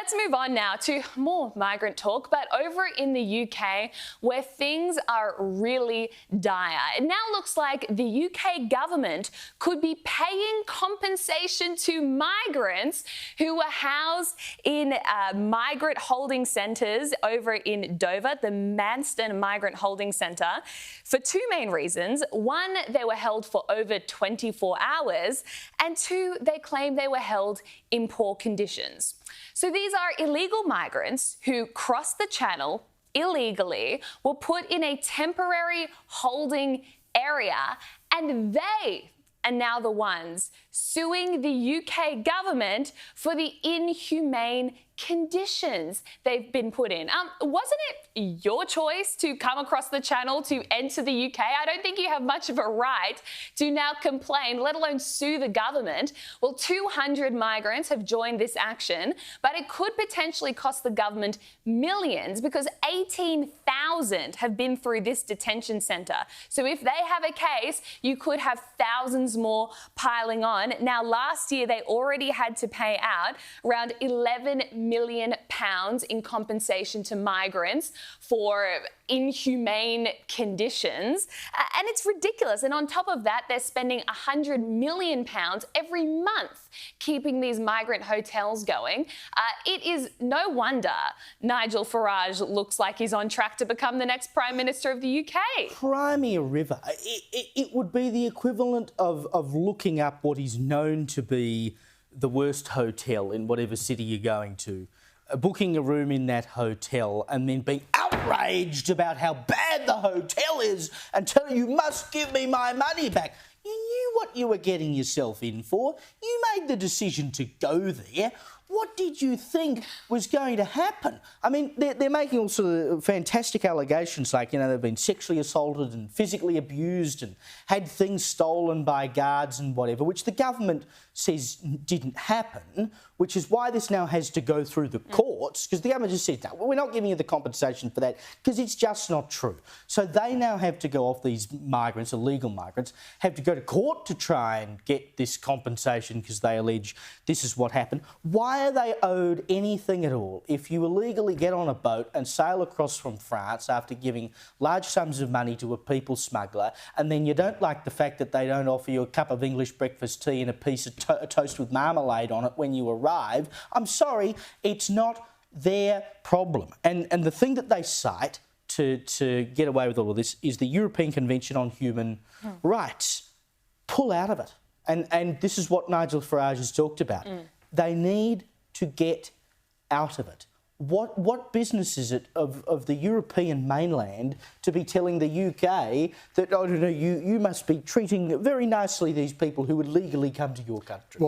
Let's move on now to more migrant talk, but over in the UK where things are really dire. It now looks like the UK government could be paying compensation to migrants who were housed in migrant holding centres over in Dover, the Manston Migrant Holding Centre, for two main reasons. One, they were held for over 24 hours, and two, they claim they were held in poor conditions. So these are illegal migrants who crossed the channel illegally, were put in a temporary holding area, and they are now the ones suing the UK government for the inhumane conditions they've been put in. Wasn't it your choice to come across the channel to enter the UK? I don't think you have much of a right to now complain, let alone sue the government. Well, 200 migrants have joined this action, but it could potentially cost the government millions because 18,000 have been through this detention centre. So if they have a case, you could have thousands more piling on. Now, last year, they already had to pay out around £11 million in compensation to migrants for inhumane conditions. And it's ridiculous. And on top of that, they're spending £100 million every month keeping these migrant hotels going. It is no wonder Nigel Farage looks like he's on track to become the next Prime Minister of the UK. Crimea River. It would be the equivalent of looking up what is known to be the worst hotel in whatever city you're going to, booking a room in that hotel and then being outraged about how bad the hotel is and telling you must give me my money back. You knew what you were getting yourself in for. You made the decision to go there. What did you think was going to happen? I mean, they're making all sort of fantastic allegations like, you know, they've been sexually assaulted and physically abused and had things stolen by guards and whatever, which the government says didn't happen, which is why this now has to go through the courts, because the government just said, no, we're not giving you the compensation for that because it's just not true. So they now have to go off, these migrants, illegal migrants, have to go to court to try and get this compensation because they allege this is what happened. Why are they owed anything at all if you illegally get on a boat and sail across from France after giving large sums of money to a people smuggler, and then you don't like the fact that they don't offer you a cup of English breakfast tea and a piece of toast with marmalade on it when you arrive? I'm sorry, it's not their problem. And the thing that they cite to get away with all of this is the European Convention on Human Rights. Pull out of it. And this is what Nigel Farage has talked about. They need to get out of it. What business is it of the European mainland to be telling the UK that, oh, no, you must be treating very nicely these people who would legally come to your country?